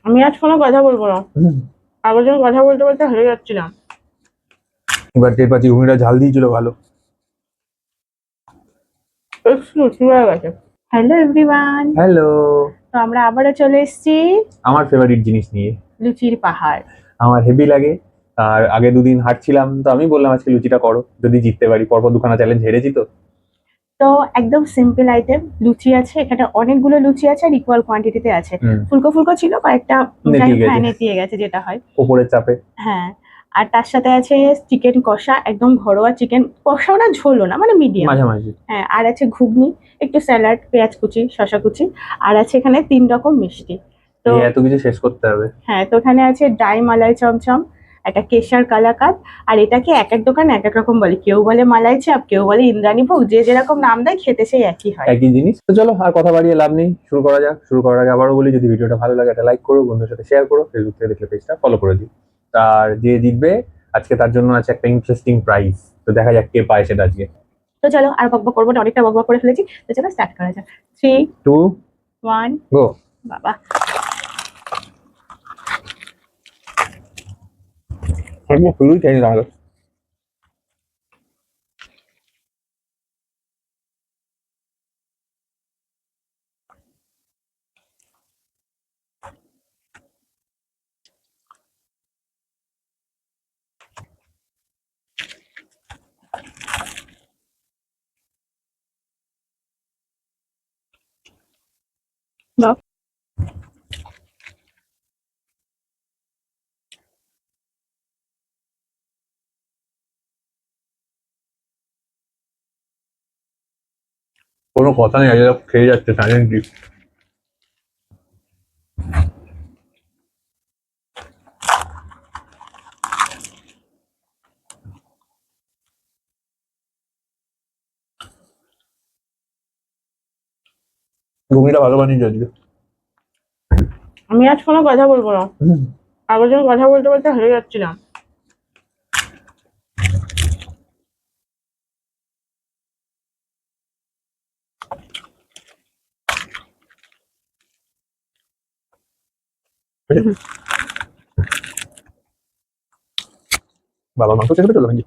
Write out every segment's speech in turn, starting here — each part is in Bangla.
আমি আজ কোনো কথা বলবো না। আগের দিন কথা বলতে বলতে হেরে যাচ্ছিলাম। এবার টের পাচ্ছি ঘুগনিটা ঝাল দিয়েছিল ভালো। একটু লুচি হয়ে গেছে। Hello everyone, hello. তো আমরা আবারও চলে এসেছি আমার ফেভারিট জিনিস নিয়ে। লুচির পাহাড়। আমার হেভি লাগে। আর আগে দুদিন হাঁটছিলাম তো আমি বললাম আজকে লুচিটা করো, যদি জিততে পারি। পরপর দুখানা চ্যালেঞ্জ হেরেছি তো। তো একদম সিম্পল আইটেম, লুচি আছে এখানে, অনেকগুলো লুচি আছে আর ইকুয়াল কোয়ান্টিটিতে আছে। ফুলকো ফুলকো ছিল কয়েকটা, যাই নেতিয়ে হোক, হ্যাঁ গেছে নেতিয়ে গেছে যেটা হয়। ওপরের চাপে। হ্যাঁ, আর তার সাথে আছে চিকেন কষা, একদম ঘরোয়া চিকেন কষাও না, ঝোলও না, মানে মিডিয়াম। মাঝামাঝি। হ্যাঁ, আর আছে ঘুগনি, একটু স্যালাড, পেঁয়াজ কুচি, শসা কুচি, আর আছে এখানে ৩ রকম মিষ্টি। তো এই এত কিছু শেষ করতে হবে? হ্যাঁ, তো এখানে আছে ড্রাই মালাই চমচম, একটা কেশর কালাকাঁদ, আর এটাকে এক এক দোকানে এক এক রকম বলে, কেউ বলে মালাই চাপ, কেউ বলে ইন্দ্রাণী ভোগ, যে যেরকম নাম দেয় খেতে সেই একই হয়। একই জিনিস। তো চলো আর কথা বাড়িয়ে লাভ নেই, শুরু করা যাক। শুরু করার আগে আবারও বলি, যদি ভিডিওটা ভালো লাগে একটা লাইক করো, বন্ধুদের সাথে শেয়ার করো, ফেসবুক থেকে দেখলে পেজটা ফলো করে দিও। আর যে জিতবে আজকে তার জন্য আছে একটা ইন্টারেস্টিং প্রাইজ। তো দেখা যাক কে পায় সেটা আজকে। তো চলো আর বকবক করবো না, অনেকটা বকবক করে ফেলেছি, তো চলো স্টার্ট করা যাক। 3, 2, 1, গো। বাবা। আমি শুরুই চাইনি তাহলে। বাহ। কোনো কথা নেই, আজকে খেয়ে যাচ্ছে সাইলেন্টলি। ঘুগনিটা ভালো বানিয়েছে আজকে। আমি আজ কোনো কথা বলবো না। আগের দিন কথা বলতে বলতে হেরে যাচ্ছিলাম। বাবা মাংস খেতে চলো নাকি?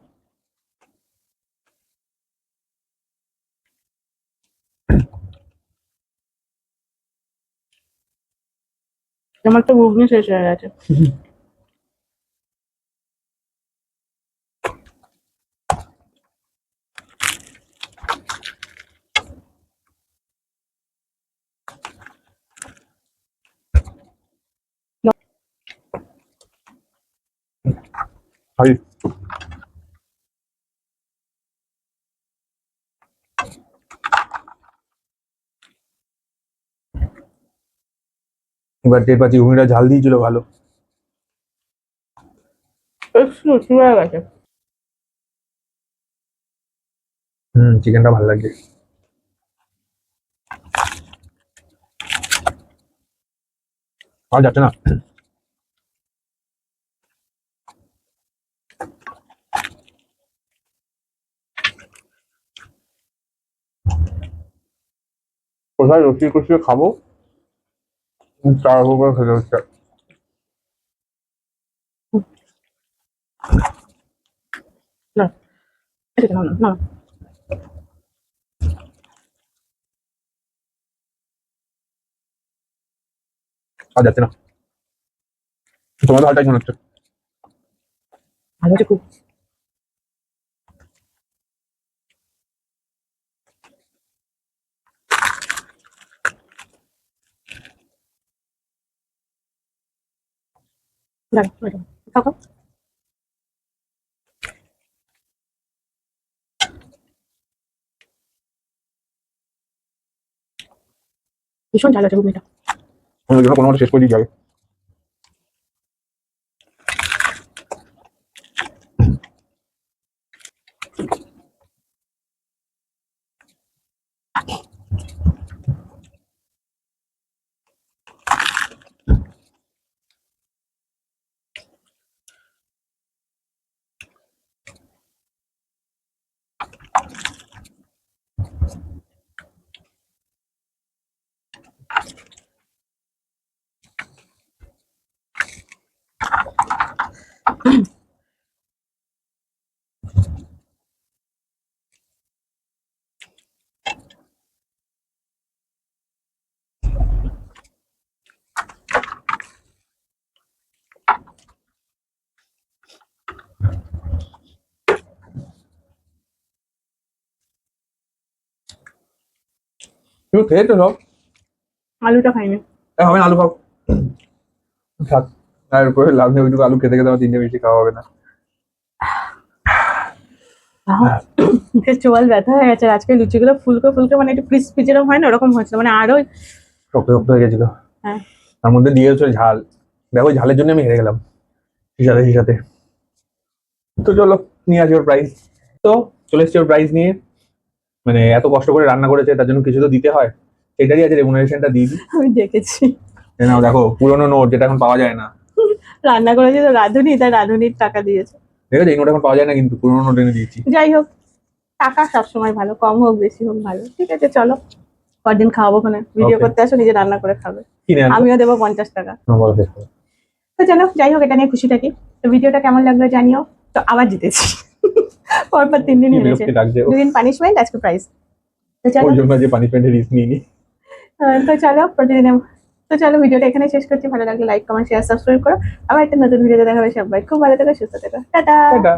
আমার তো ঘুগনি শেষ হয়ে গেছে। খাই। এবার টের পাচ্ছি ঘুগনিটা ঝাল দিয়েছিল ভালো। একটু লুচি হয়ে গেছে। চিকেনটা ভালো লাগছে। আর যাচ্ছে না। কোথায় রুটি কষিয়ে খাবো তার উপর খেতে হচ্ছে। না, এটা না, না, আর যাচ্ছে না। তোমাদের হালটাই মনে হচ্ছে। ভালো হচ্ছে খুব। দাঁড়া, দাঁড়া, খাও খাও। ভীষণ ঝাল আছে ঘুগনিটা। আমি ওই জন্য কোনো মতে শেষ করে দিই যাবে। তুই খেয়েছো সব? আলুটা খাইনি। হবে না, আলু খাও। থাক, আর উপরে লাভ নেই, ওইটুকু আলু খেতে খেতে আমার তিনটে বেশি খাওয়া হবে না। মুখের চোয়াল ব্যথা হয়ে গেছে। আর আজকে লুচিগুলো ফুলকো ফুলকো মানে একটু ক্রিস্পি যেরকম হয় না ওরকম হচ্ছে, মানে আরো। শক্ত শক্ত হয়ে গেছিল। হ্যাঁ। তার মধ্যে দিয়েছো ঝাল, দেখো ওই ঝালের জন্য আমি হেরে গেলাম হিসাবে হিসাবে। তো চলো নিয়ে আসি ওর প্রাইস। তো চলে এসছি ওর প্রাইস নিয়ে। মানে এত কষ্ট করে রান্না করেছে, তার জন্য কিছু তো দিতে হয়, সেটারই আছে রেমুনারেশনটা দিয়ে দিই। আমি দেখেছি। এই নাও দেখো, পুরোনো নোট, যেটা এখন পাওয়া যায় না। রান্না করেছি তো রাঁধুনি, তাই রাঁধুনির টাকা দিয়েছে। দেখেছো, এই নোট এখন পাওয়া যায় না, কিন্তু পুরোনো নোট এনে দিয়েছি। যাই হোক, টাকা সবসময় ভালো, কম হোক বেশি হোক ভালো। ঠিক আছে চলো, কদিন খাওয়াবো ওখানে, ভিডিও Okay. করতে আসো, নিজে রান্না করে খাবে। কিনে আনবো। আমিও দেবো 50 টাকা। বলো শেষ করো। তো চলো, যাই হোক, এটা নিয়ে খুশি থাকি। তো ভিডিওটা কেমন লাগলো জানিও। তো আবার জিতেছি। পরপর 3 দিন কি হেরেছে। বিরক্তি লাগছে ও। 2 দিন পানিশমেন্ট, আজকে প্রাইজ। তো চলো, ওই জন্য যে পানিশমেন্টের রিস্ক নিয়ে নি। তো চলো প্রতিদিন। তো চলো, ভিডিওটা এখানে শেষ করছি। ভালো লাগলে লাইক কমেন্ট শেয়ার সাবস্ক্রাইব করো। আবার একটা নতুন ভিডিওতে দেখা হবে। সবাই খুব ভালো থেকো, সুস্থ থেকো, টাটা। টাটা।